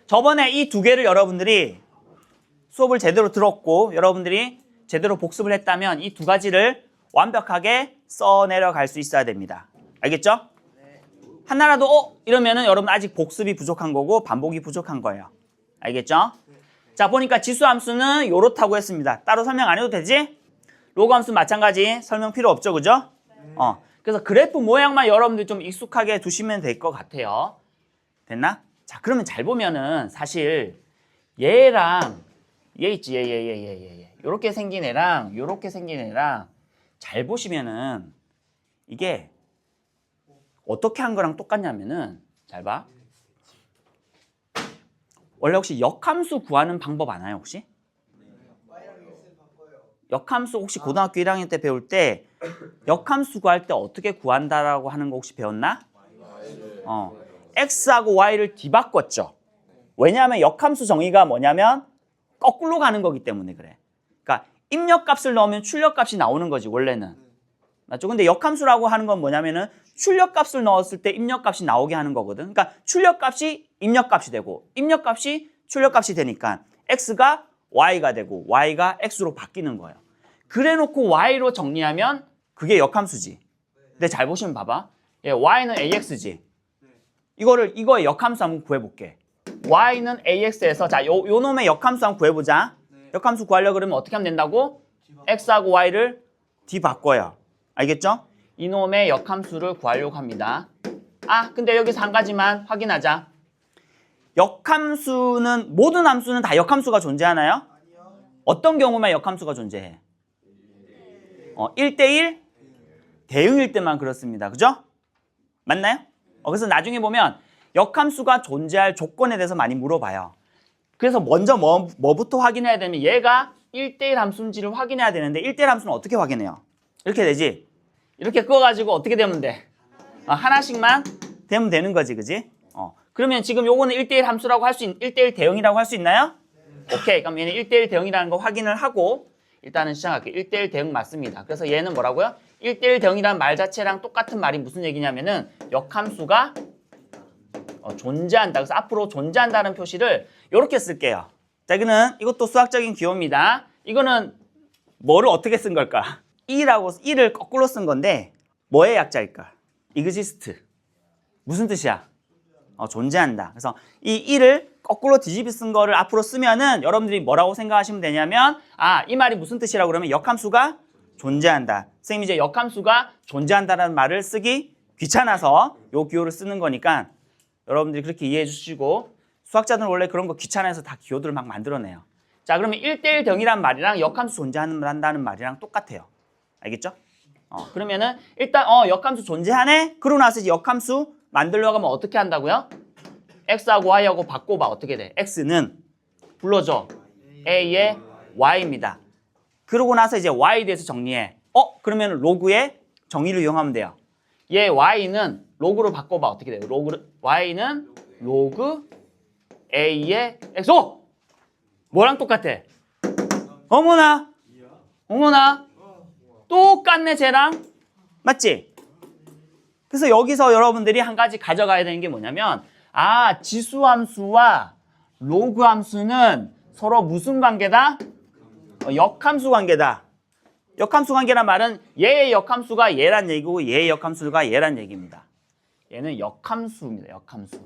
저번에 이 두 개를 여러분들이 수업을 제대로 들었고 여러분들이 제대로 복습을 했다면 이 두 가지를 완벽하게 써내려갈 수 있어야 됩니다. 알겠죠? 하나라도 이러면은 여러분 아직 복습이 부족한 거고 반복이 부족한 거예요. 알겠죠? 자, 보니까 지수함수는 요렇다고 했습니다. 따로 설명 안 해도 되지? 로그함수 마찬가지 설명 필요 없죠, 그죠? 그래서 그래프 모양만 여러분들 좀 익숙하게 두시면 될 것 같아요. 됐나? 자, 그러면 잘 보면은 사실 얘랑 얘 있지, 얘. 요렇게 생긴 애랑 요렇게 생긴 애랑 잘 보시면은 이게 어떻게 한 거랑 똑같냐면은 잘 봐. 원래 혹시 역함수 구하는 방법 아나요, 혹시? 역함수 혹시 고등학교 1학년 때 배울 때 역함수 구할 때 어떻게 구한다라고 하는 거 혹시 배웠나? x하고 y를 뒤바꿨죠. 왜냐하면 역함수 정의가 뭐냐면 거꾸로 가는 거기 때문에 그래. 그러니까 입력값을 넣으면 출력값이 나오는 거지 원래는. 맞죠? 근데 역함수라고 하는 건 뭐냐면은 출력값을 넣었을 때 입력값이 나오게 하는 거거든. 그러니까 출력값이 입력값이 되고 입력값이 출력값이 되니까 x가 y가 되고 y가 x로 바뀌는 거예요. 그래놓고 y로 정리하면 그게 역함수지. 근데 잘 보시면 봐봐. y는 ax지. 이거의 역함수 한번 구해볼게. y는 ax에서 자, 요 놈의 역함수 한번 구해보자. 역함수 구하려고 그러면 어떻게 하면 된다고? x하고 y를 뒤바꿔요. 알겠죠? 이놈의 역함수를 구하려고 합니다. 근데 여기서 한 가지만 확인하자. 역함수는 모든 함수는 다 역함수가 존재하나요? 어떤 경우만 역함수가 존재해? 1대1 대응일 때만 그렇습니다. 그죠? 맞나요? 그래서 나중에 보면 역함수가 존재할 조건에 대해서 많이 물어봐요. 그래서 먼저 뭐부터 확인해야 되면 얘가 1대1 함수인지를 확인해야 되는데 1대1 함수는 어떻게 확인해요? 이렇게 되지? 이렇게 그어가지고 어떻게 되면 돼? 하나씩만 되면 되는 거지, 그지? 그러면 지금 요거는 1대1 함수라고 1대1 대응이라고 할 수 있나요? 오케이. 그럼 얘는 1대1 대응이라는 거 확인을 하고 일단은 시작할게요. 1대1 대응 맞습니다. 그래서 얘는 뭐라고요? 1대1 대응이라는 말 자체랑 똑같은 말이 무슨 얘기냐면은 역함수가 존재한다. 그래서 앞으로 존재한다는 표시를 이렇게 쓸게요. 자, 이것도 수학적인 기호입니다. 이거는 뭐를 어떻게 쓴 걸까? e를 거꾸로 쓴 건데 뭐의 약자일까? exist. 무슨 뜻이야? 존재한다. 그래서 이 e를 거꾸로 뒤집어 쓴 거를 앞으로 쓰면은 여러분들이 뭐라고 생각하시면 되냐면 이 말이 무슨 뜻이라고 그러면 역함수가 존재한다. 선생님이 이제 역함수가 존재한다는 말을 쓰기 귀찮아서 요 기호를 쓰는 거니까 여러분들이 그렇게 이해해 주시고 수학자들은 원래 그런 거 귀찮아해서 다 기호들을 막 만들어내요. 자, 그러면 1대1 대응이란 말이랑 역함수 존재한다는 말이랑 똑같아요. 알겠죠? 그러면은 일단 역함수 존재하네? 그러고 나서 이제 역함수 만들려고 하면 어떻게 한다고요? x하고 y하고 바꿔봐. 어떻게 돼? x는 불러줘. a의 y입니다. 그러고 나서 이제 y에 대해서 정리해. 그러면 로그의 정의를 이용하면 돼요. 얘 y는 로그로 바꿔봐. 어떻게 돼요? y는 로그 a의 x. 뭐랑 똑같아? 어머나 똑같네 쟤랑. 맞지? 그래서 여기서 여러분들이 한 가지 가져가야 되는 게 뭐냐면 지수함수와 로그함수는 서로 무슨 관계다? 역함수 관계다. 역함수 관계란 말은 얘의 역함수가 얘란 얘기고 얘의 역함수가 얘란 얘기입니다. 얘는 역함수입니다. 역함수.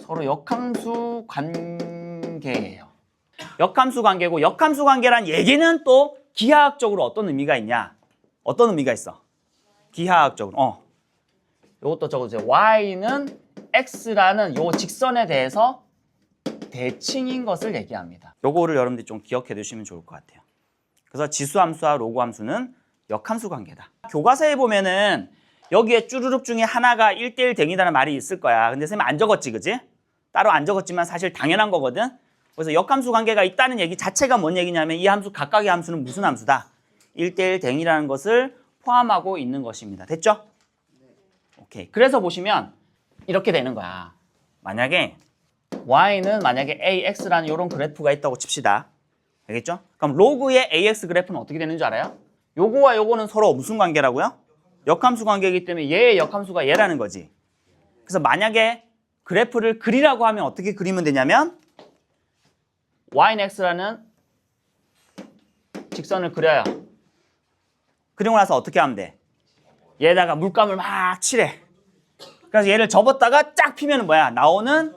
서로 역함수 관계예요. 역함수 관계고 역함수 관계란 얘기는 또 기하학적으로 어떤 의미가 있냐? 어떤 의미가 있어? 기하학적으로. 요것도 적어주세요. y는 x라는 요 직선에 대해서 대칭인 것을 얘기합니다. 요거를 여러분들이 좀 기억해 두시면 좋을 것 같아요. 그래서 지수함수와 로그함수는 역함수 관계다. 교과서에 보면은 여기에 쭈루룩 중에 하나가 1대1 대응이라는 말이 있을 거야. 근데 선생님 안 적었지, 그지? 따로 안 적었지만 사실 당연한 거거든. 그래서 역함수 관계가 있다는 얘기 자체가 뭔 얘기냐면 이 함수 각각의 함수는 무슨 함수다? 1대1 대응이라는 것을 포함하고 있는 것입니다. 됐죠? 오케이. 그래서 보시면 이렇게 되는 거야. 만약에 y는 ax라는 이런 그래프가 있다고 칩시다. 알겠죠? 그럼 로그의 ax 그래프는 어떻게 되는 줄 알아요? 요거와 요거는 서로 무슨 관계라고요? 역함수 관계이기 때문에 얘의 역함수가 얘라는 거지. 그래서 만약에 그래프를 그리라고 하면 어떻게 그리면 되냐면 y는 x라는 직선을 그려요. 그리고 나서 어떻게 하면 돼? 얘에다가 물감을 막 칠해. 그래서 얘를 접었다가 쫙 피면 뭐야? 나오는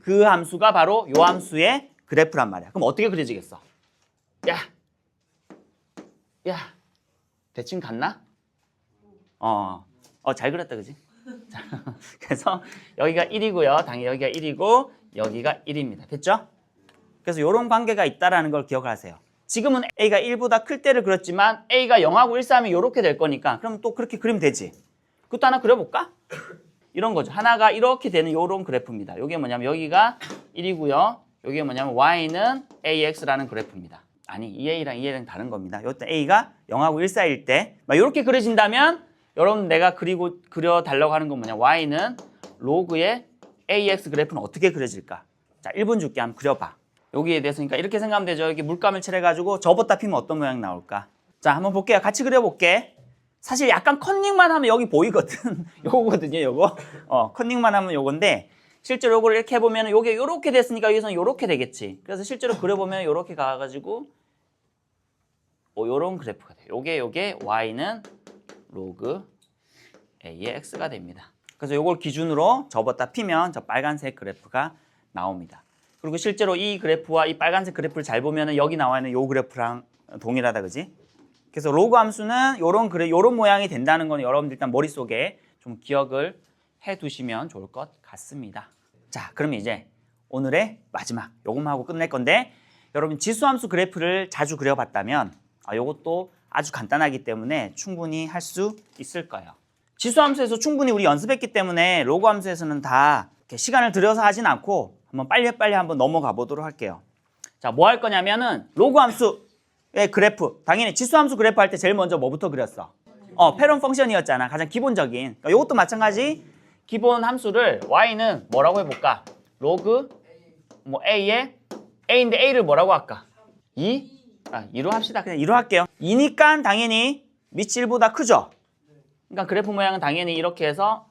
그 함수가 바로 요 함수의 그래프란 말이야. 그럼 어떻게 그려지겠어? 야, 대칭 같나? 잘 그렸다, 그지? 그래서 여기가 1이고요. 당연히 여기가 1이고 여기가 1입니다. 됐죠? 그래서 이런 관계가 있다는 걸 기억하세요. 지금은 A가 1보다 클 때를 그렸지만 A가 0하고 1 사이면 이렇게 될 거니까 그럼 또 그렇게 그리면 되지. 그것도 하나 그려볼까? 이런 거죠. 하나가 이렇게 되는 이런 그래프입니다. 이게 뭐냐면 여기가 1이고요. 여기가 뭐냐면 Y는 AX라는 그래프입니다. 아니, 2A랑 2A랑 다른 겁니다. 이때 A가 0하고 1 사이일 때 이렇게 그려진다면 여러분 내가 그려달라고 하는 건 뭐냐? Y는 로그의 AX 그래프는 어떻게 그려질까? 자, 1분 줄게. 한번 그려봐. 여기에 대해서 그러니까 이렇게 생각하면 되죠. 이렇게 물감을 칠해가지고 접었다 피면 어떤 모양 나올까? 자, 한번 볼게요. 같이 그려볼게. 사실 약간 컨닝만 하면 여기 보이거든. 요거거든요, 요거. 컨닝만 하면 요건데 실제로 요거를 이렇게 해보면 요게 요렇게 됐으니까 여기서는 요렇게 되겠지. 그래서 실제로 그려보면 요렇게 가가지고 요런 그래프가 돼요. 요게 Y는 로그 A의 X가 됩니다. 그래서 요걸 기준으로 접었다 피면 저 빨간색 그래프가 나옵니다. 그리고 실제로 이 그래프와 이 빨간색 그래프를 잘 보면은 여기 나와 있는 요 그래프랑 동일하다, 그지? 그래서 로그 함수는 요런 모양이 된다는 건 여러분들 일단 머릿속에 좀 기억을 해 두시면 좋을 것 같습니다. 자, 그러면 이제 오늘의 마지막 요것만 하고 끝낼 건데 여러분 지수함수 그래프를 자주 그려봤다면 요것도 아주 간단하기 때문에 충분히 할 수 있을 거예요. 지수함수에서 충분히 우리 연습했기 때문에 로그 함수에서는 다 이렇게 시간을 들여서 하진 않고 한번 빨리 한번 넘어가 보도록 할게요. 자, 뭐 할 거냐면은 로그 함수의 그래프, 당연히 지수함수 그래프 할 때 제일 먼저 뭐부터 그렸어? 패런 펑션이었잖아. 가장 기본적인. 이것도 마찬가지. 기본 함수를 y는 뭐라고 해볼까? 로그 a의 a인데 a를 뭐라고 할까? 2로 합시다. 그냥 2로 할게요. 2니까 당연히 밑이 1보다 크죠? 그러니까 그래프 모양은 당연히 이렇게 해서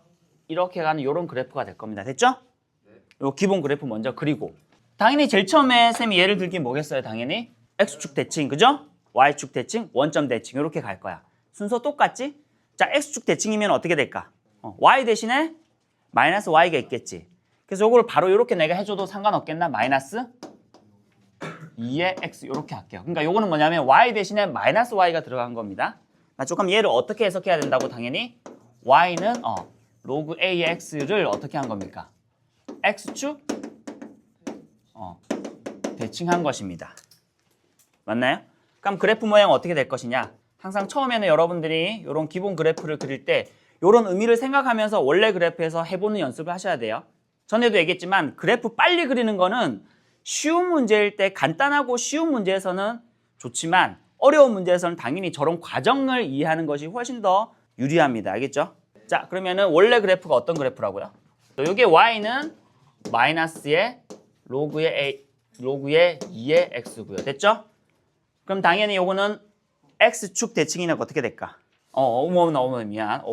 이렇게 가는 이런 그래프가 될 겁니다. 됐죠? 요 기본 그래프 먼저 그리고 당연히 제일 처음에 쌤이 예를 들긴 뭐겠어요? 당연히 x축 대칭, 그죠? y축 대칭, 원점 대칭 이렇게 갈 거야. 순서 똑같지? 자, x축 대칭이면 어떻게 될까? y 대신에 마이너스 y가 있겠지. 그래서 이걸 바로 이렇게 내가 해줘도 상관없겠나? 마이너스 2의 x 이렇게 할게요. 그러니까 요거는 뭐냐면 y 대신에 마이너스 y가 들어간 겁니다. 나 조금 얘를 어떻게 해석해야 된다고? 당연히 y는 로그 a의 x를 어떻게 한 겁니까? x축 대칭한 것입니다. 맞나요? 그럼 그래프 모양 어떻게 될 것이냐? 항상 처음에는 여러분들이 이런 기본 그래프를 그릴 때 이런 의미를 생각하면서 원래 그래프에서 해보는 연습을 하셔야 돼요. 전에도 얘기했지만 그래프 빨리 그리는 거는 쉬운 문제일 때 간단하고 쉬운 문제에서는 좋지만 어려운 문제에서는 당연히 저런 과정을 이해하는 것이 훨씬 더 유리합니다. 알겠죠? 자, 그러면은 원래 그래프가 어떤 그래프라고요? 이게 y는 마이너스의 로그의 2의 x고요. 됐죠? 그럼 당연히 요거는 x축 대칭이니까 어떻게 될까? 어머 미안.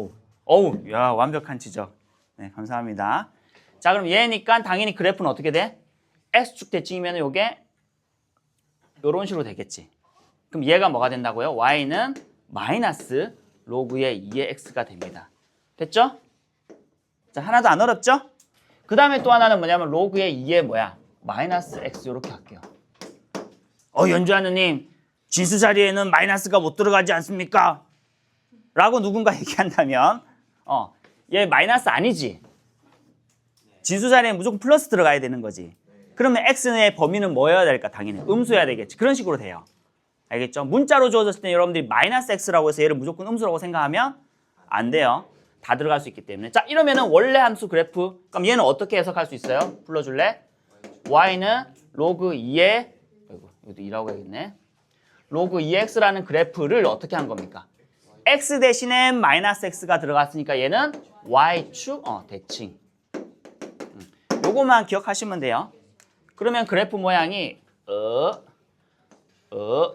야, 완벽한 지적. 네, 감사합니다. 자, 그럼 얘니까 당연히 그래프는 어떻게 돼? x축 대칭이면 요게 요런 식으로 되겠지. 그럼 얘가 뭐가 된다고요? y는 마이너스 로그의 2의 x가 됩니다. 됐죠? 자, 하나도 안 어렵죠? 그 다음에 또 하나는 뭐냐면 로그의 2의 마이너스 x 이렇게 할게요. 연주하느님, 진수 자리에는 마이너스가 못 들어가지 않습니까? 라고 누군가 얘기한다면 얘 마이너스 아니지. 진수 자리에 무조건 플러스 들어가야 되는 거지. 그러면 x의 범위는 뭐여야 될까? 당연히 음수여야 되겠지. 그런 식으로 돼요. 알겠죠? 문자로 주어졌을 때 여러분들이 마이너스 x라고 해서 얘를 무조건 음수라고 생각하면 안 돼요. 다 들어갈 수 있기 때문에. 자, 이러면은 원래 함수 그래프, 그럼 얘는 어떻게 해석할 수 있어요? 불러줄래? y는 로그 2의 이것도 2라고 해야겠네. 로그 2x라는 그래프를 어떻게 한 겁니까? x 대신에 마이너스 x가 들어갔으니까 얘는 y축 대칭. 요거만 기억하시면 돼요. 그러면 그래프 모양이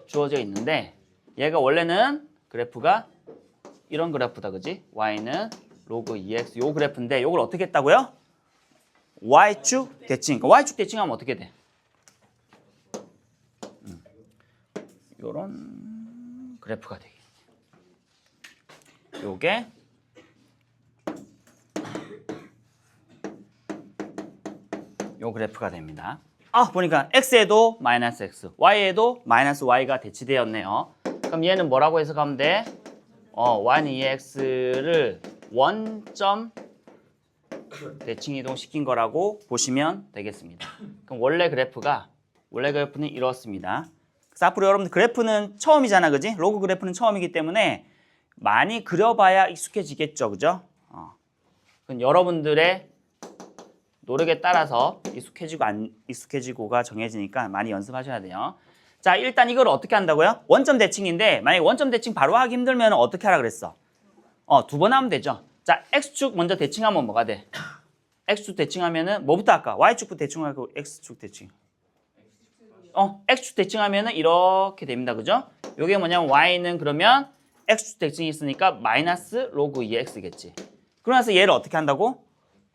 주어져 있는데 얘가 원래는 그래프가 이런 그래프다, 그지? y는 로그 2x 요 그래프인데 요걸 어떻게 했다고요? y축 대칭. 그러니까 y축 대칭하면 어떻게 돼? 요런 그래프가 되게. 요게 요 그래프가 됩니다. 보니까 x에도 마이너스 x, y에도 마이너스 y가 대치되었네요. 그럼 얘는 뭐라고 해석하면 돼? y는 이 x를 원점 대칭 이동시킨 거라고 보시면 되겠습니다. 그럼 원래 그래프는 이렇습니다. 그래서 앞으로 여러분들 그래프는 처음이잖아, 그지? 로그 그래프는 처음이기 때문에 많이 그려봐야 익숙해지겠죠, 그죠? 그럼 여러분들의 노력에 따라서 익숙해지고 안 익숙해지고가 정해지니까 많이 연습하셔야 돼요. 자, 일단 이걸 어떻게 한다고요? 원점 대칭인데 만약에 원점 대칭 바로 하기 힘들면 어떻게 하라 그랬어? 두 번 하면 되죠. 자, x축 먼저 대칭하면 뭐가 돼? x축 대칭하면은 뭐부터 할까? y축부터 대칭하고 x축 대칭. x축 대칭하면은 이렇게 됩니다. 그죠? 요게 뭐냐면 y는 그러면 x축 대칭이 있으니까 마이너스 로그 2x겠지. 그러고 나서 얘를 어떻게 한다고?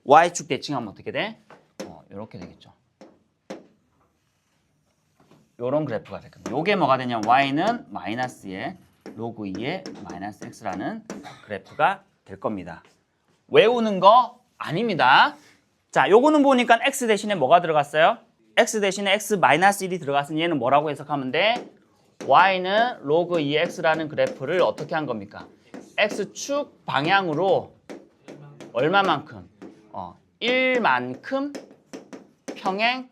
y축 대칭하면 어떻게 돼? 이렇게 되겠죠. 요런 그래프가 될 겁니다. 요게 뭐가 되냐면 y는 마이너스의 로그 2의 마이너스 x라는 그래프가 될 겁니다. 외우는 거 아닙니다. 자, 요거는 보니까 x 대신에 뭐가 들어갔어요? x 대신에 x 마이너스 1이 들어갔으니 얘는 뭐라고 해석하면 돼? y는 로그 2x라는 그래프를 어떻게 한 겁니까? x축 방향으로 얼마만큼? 1만큼 평행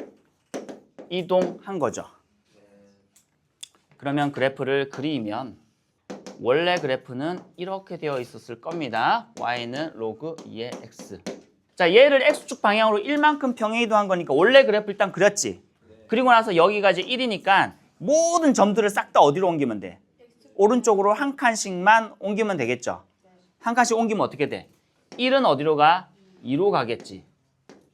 이동한 거죠. 그러면 그래프를 그리면 원래 그래프는 이렇게 되어 있었을 겁니다. y는 로그 2의 x. 자, 얘를 x축 방향으로 1만큼 평행 이동한 거니까 원래 그래프 일단 그렸지. 그리고 나서 여기가 이제 1이니까 모든 점들을 싹 다 어디로 옮기면 돼? 오른쪽으로 한 칸씩만 옮기면 되겠죠. 한 칸씩 옮기면 어떻게 돼? 1은 어디로 가? 2로 가겠지.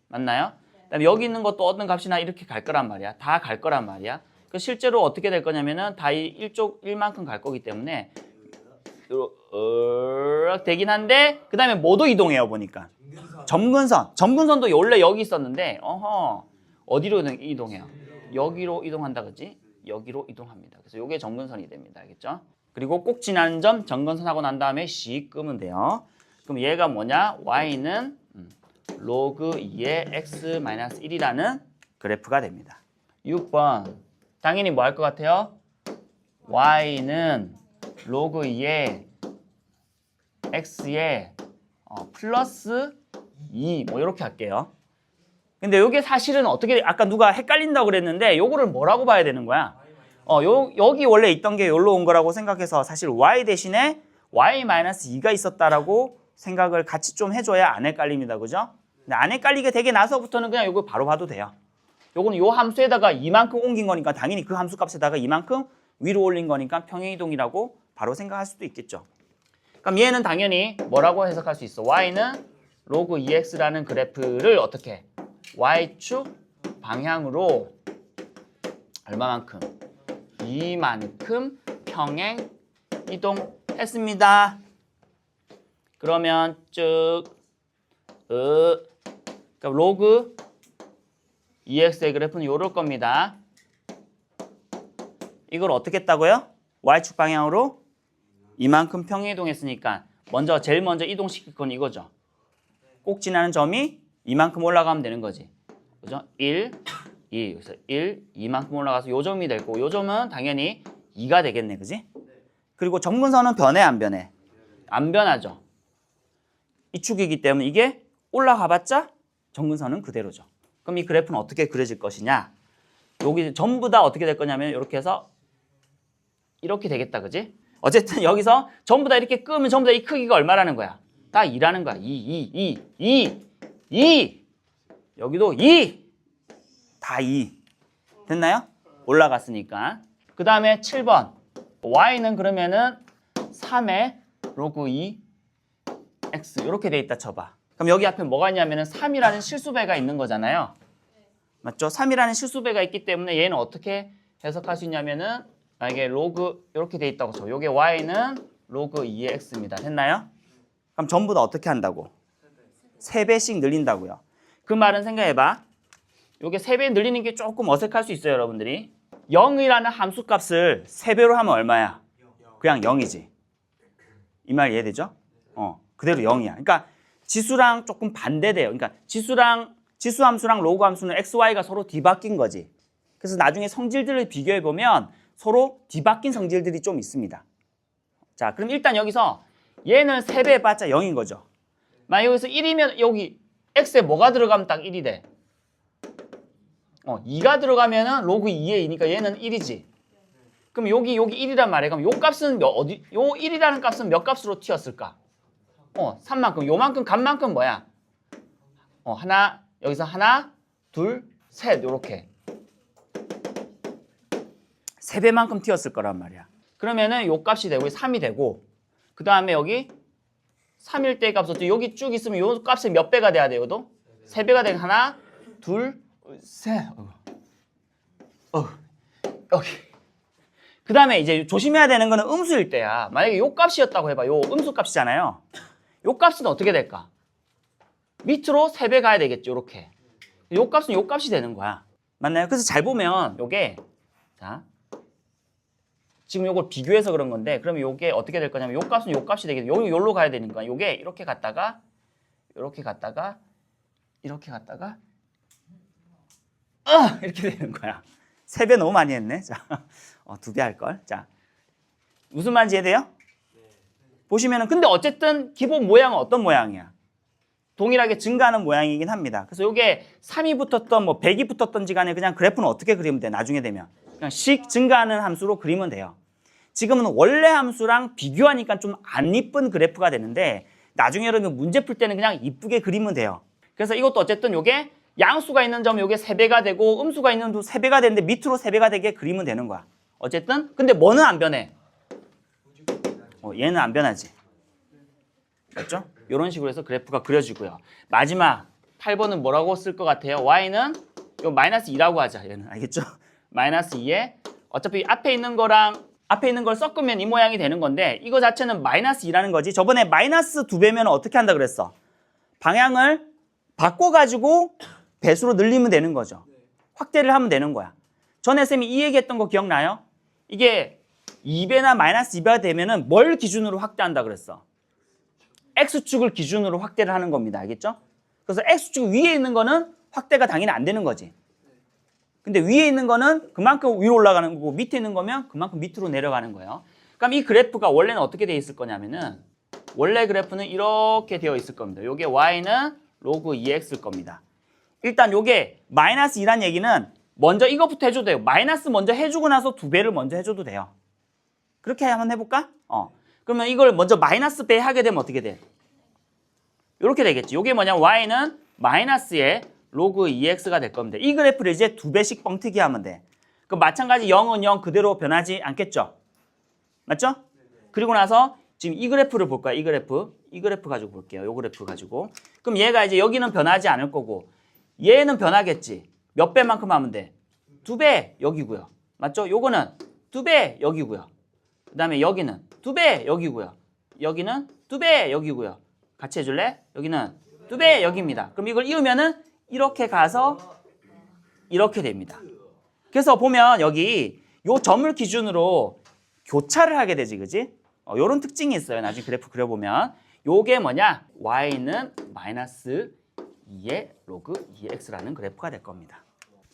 맞나요? 그다음에 여기 있는 것도 어떤 값이나 이렇게 갈 거란 말이야. 다 갈 거란 말이야. 그 실제로 어떻게 될 거냐면은 다 1만큼 갈 거기 때문에 되긴 한데 그다음에 뭐도 이동해요 보니까. 점근선도 원래 여기 있었는데 어디로 이동해요? 여기로 이동한다 그지? 여기로 이동합니다. 그래서 이게 점근선이 됩니다. 알겠죠? 그리고 꼭 지나는 점 점근선하고 난 다음에 씩 끄면 돼요. 그럼 얘가 뭐냐? y는 로그 2의 x-1이라는 그래프가 됩니다. 6번 당연히 뭐 할 것 같아요? y는 로그 2의 x에 플러스 2 뭐 이렇게 할게요. 근데 이게 사실은 어떻게 아까 누가 헷갈린다고 그랬는데 요거를 뭐라고 봐야 되는 거야? 여기 원래 있던 게 여기로 온 거라고 생각해서 사실 y 대신에 y-2가 있었다라고 생각을 같이 좀 해줘야 안 헷갈립니다. 그죠? 근데 안 헷갈리게 되게 나서부터는 그냥 이거 바로 봐도 돼요. 요거는 요 함수에다가 이만큼 옮긴 거니까 당연히 그 함수 값에다가 이만큼 위로 올린 거니까 평행이동이라고 바로 생각할 수도 있겠죠. 그럼 얘는 당연히 뭐라고 해석할 수 있어? y는 로그 2x라는 그래프를 어떻게? y축 방향으로 얼마만큼? 이만큼 평행 이동했습니다. 그러면 쭉 그러니까 로그 2x의 그래프는 이럴 겁니다. 이걸 어떻게 했다고요? y축 방향으로 이만큼 평행 이동했으니까 제일 먼저 이동시킬 건 이거죠. 꼭 지나는 점이 이만큼 올라가면 되는 거지. 그죠? 1, 2. 그래서 1, 2만큼 올라가서 요 점이 될 거고 요 점은 당연히 2가 되겠네. 그지? 그리고 점근선은 변해 안 변해? 안 변하죠. 이 축이기 때문에 이게 올라가 봤자 점근선은 그대로죠. 그럼 이 그래프는 어떻게 그려질 것이냐? 여기 전부 다 어떻게 될 거냐면 이렇게 해서 이렇게 되겠다. 그지? 어쨌든 여기서 전부 다 이렇게 끄면 전부 다 이 크기가 얼마라는 거야? 딱 2라는 거야. 2. 여기도 2. 다 2. 됐나요? 올라갔으니까. 그 다음에 7번. y는 그러면은 3의 로그 2 x 이렇게 돼 있다 쳐봐. 그럼 여기 앞에 뭐가 있냐면은 3이라는 실수배가 있는 거잖아요. 맞죠? 3이라는 실수배가 있기 때문에 얘는 어떻게 해석할 수 있냐면은 만약에 로그 이렇게 돼 있다고 쳐. 요게 y는 로그 2의 x입니다. 됐나요? 그럼 전부 다 어떻게 한다고? 3배씩 늘린다고요. 그 말은 생각해봐. 요게 3배 늘리는 게 조금 어색할 수 있어요, 여러분들이. 0이라는 함수값을 3배로 하면 얼마야? 그냥 0이지. 이 말 이해되죠? 그대로 0이야. 그러니까 지수랑 조금 반대돼요. 그러니까 지수 함수랑 로그 함수는 x, y가 서로 뒤바뀐 거지. 그래서 나중에 성질들을 비교해 보면 서로 뒤바뀐 성질들이 좀 있습니다. 자, 그럼 일단 여기서 얘는 3배 해봤자 0인 거죠. 만약 여기서 1이면 여기 x에 뭐가 들어가면 딱 1이 돼? 2가 들어가면은 로그 2의 2니까 얘는 1이지. 그럼 여기 1이란 말이야. 그럼 요 값은 요 1이라는 값은 몇 값으로 튀었을까? 3만큼. 요만큼 값만큼 뭐야? 여기서 하나, 둘, 셋 요렇게. 3배만큼 튀었을 거란 말이야. 그러면은 요 값이 되고 3이 되고 그 다음에 여기 3일 때 값이 여기 쭉 있으면 요 값이 몇 배가 돼야 돼요? 또 3배가 되면 하나, 둘, 셋. 여기. 그 다음에 이제 조심해야 되는 거는 음수일 때야. 만약에 요 값이었다고 해봐. 요 음수 값이잖아요. 요 값은 어떻게 될까? 밑으로 3배 가야 되겠죠. 요렇게. 요 값은 요 값이 되는 거야. 맞나요? 그래서 잘 보면 요게 자 지금 요걸 비교해서 그런 건데 그러면 요게 어떻게 될 거냐면 요 값은 요 값이 되겠죠. 요로 가야 되니까 요게 이렇게 갔다가 이렇게 갔다가 이렇게 갔다가 이렇게 되는 거야. 3배 너무 많이 했네. 자, 2배 할 걸. 자, 무슨 말인지 이해돼요? 보시면은 근데 어쨌든 기본 모양은 어떤 모양이야? 동일하게 증가하는 모양이긴 합니다. 그래서 이게 3이 붙었던 뭐 100이 붙었던지 간에 그냥 그래프는 어떻게 그리면 돼? 나중에 되면 그냥 식 증가하는 함수로 그리면 돼요. 지금은 원래 함수랑 비교하니까 좀 안 이쁜 그래프가 되는데 나중에 여러분 문제 풀 때는 그냥 이쁘게 그리면 돼요. 그래서 이것도 어쨌든 요게 양수가 있는 점 요게 3배가 되고 음수가 있는 점 3배가 되는데 밑으로 3배가 되게 그리면 되는 거야. 어쨌든 근데 뭐는 안 변해? 얘는 안 변하지. 맞죠? 이런 식으로 해서 그래프가 그려지고요. 마지막 8번은 뭐라고 쓸 것 같아요? y는 요 마이너스 2라고 하자. 얘는 알겠죠? 마이너스 2에 어차피 앞에 있는 걸 섞으면 이 모양이 되는 건데 이거 자체는 마이너스 2라는 거지. 저번에 마이너스 2배면 어떻게 한다 그랬어? 방향을 바꿔가지고 배수로 늘리면 되는 거죠. 확대를 하면 되는 거야. 전에 쌤이 이 얘기했던 거 기억나요? 이게 2배나 마이너스 2배가 되면은 뭘 기준으로 확대한다 그랬어? X축을 기준으로 확대를 하는 겁니다. 알겠죠? 그래서 X축 위에 있는 거는 확대가 당연히 안 되는 거지. 근데 위에 있는 거는 그만큼 위로 올라가는 거고 밑에 있는 거면 그만큼 밑으로 내려가는 거예요. 그럼 이 그래프가 원래는 어떻게 되어 있을 거냐면은 원래 그래프는 이렇게 되어 있을 겁니다. 요게 y는 로그 2x일 겁니다. 일단 요게 마이너스 2란 얘기는 먼저 이것부터 해줘도 돼요. 마이너스 먼저 해주고 나서 2배를 먼저 해줘도 돼요. 그렇게 한번 해볼까? 그러면 이걸 먼저 마이너스 배 하게 되면 어떻게 돼? 이렇게 되겠지. 이게 뭐냐면 y는 마이너스의 로그 2x가 될 겁니다. 이 그래프를 이제 2배씩 뻥튀기 하면 돼. 그럼 마찬가지 0은 0 그대로 변하지 않겠죠? 맞죠? 그리고 나서 지금 이 그래프를 볼 거야. 이 그래프 가지고 볼게요. 이 그래프 가지고. 그럼 얘가 이제 여기는 변하지 않을 거고 얘는 변하겠지. 몇 배만큼 하면 돼? 2배 여기고요. 맞죠? 요거는 2배 여기고요. 그 다음에 여기는 2배 여기고요. 여기는 2배 여기고요. 같이 해줄래? 여기는 2배 여기입니다. 그럼 이걸 이으면은 이렇게 가서 이렇게 됩니다. 그래서 보면 여기 요 점을 기준으로 교차를 하게 되지, 그지? 요런 특징이 있어요. 나중에 그래프 그려보면. 요게 뭐냐? y는 마이너스 2의 로그 2x라는 그래프가 될 겁니다.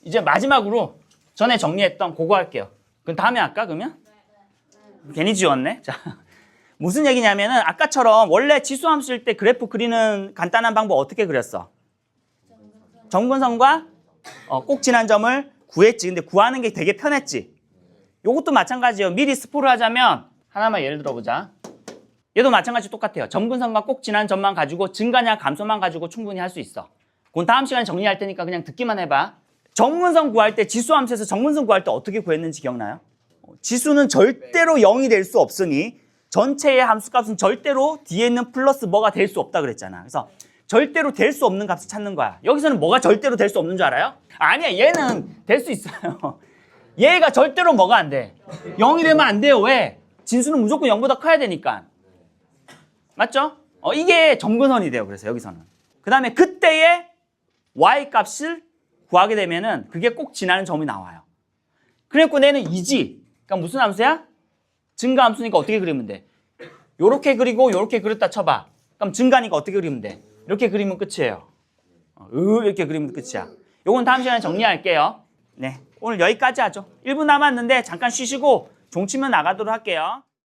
이제 마지막으로 전에 정리했던 그거 할게요. 그럼 다음에 할까, 그러면? 괜히 지웠네. 자, 무슨 얘기냐면은 아까처럼 원래 지수함수일 때 그래프 그리는 간단한 방법 어떻게 그렸어? 점근선과 꼭 지난 점을 구했지. 근데 구하는 게 되게 편했지. 요것도 마찬가지예요. 미리 스포를 하자면 하나만 예를 들어보자. 얘도 마찬가지 똑같아요. 점근선과 꼭 지난 점만 가지고 증가냐 감소만 가지고 충분히 할 수 있어. 그건 다음 시간에 정리할 테니까 그냥 듣기만 해봐. 점근선 구할 때 지수함수에서 점근선 구할 때 어떻게 구했는지 기억나요? 지수는 절대로 0이 될 수 없으니 전체의 함수값은 절대로 뒤에 있는 플러스 뭐가 될 수 없다 그랬잖아. 그래서 절대로 될 수 없는 값을 찾는 거야. 여기서는 뭐가 절대로 될 수 없는 줄 알아요? 아니야, 얘는 될 수 있어요. 얘가 절대로 뭐가 안 돼? 0이 되면 안 돼요. 왜? 진수는 무조건 0보다 커야 되니까. 맞죠? 이게 점근선이 돼요. 그래서 여기서는. 그 다음에 그때의 y 값을 구하게 되면은 그게 꼭 지나는 점이 나와요. 그래갖고 얘는 2지. 그러니까 무슨 함수야? 증가함수니까 어떻게 그리면 돼? 요렇게 그리고 요렇게 그렸다 쳐봐. 그럼 증가니까 어떻게 그리면 돼? 이렇게 그리면 끝이에요. 이렇게 그리면 끝이야. 요건 다음 시간에 정리할게요. 네, 오늘 여기까지 하죠. 1분 남았는데 잠깐 쉬시고 종치면 나가도록 할게요.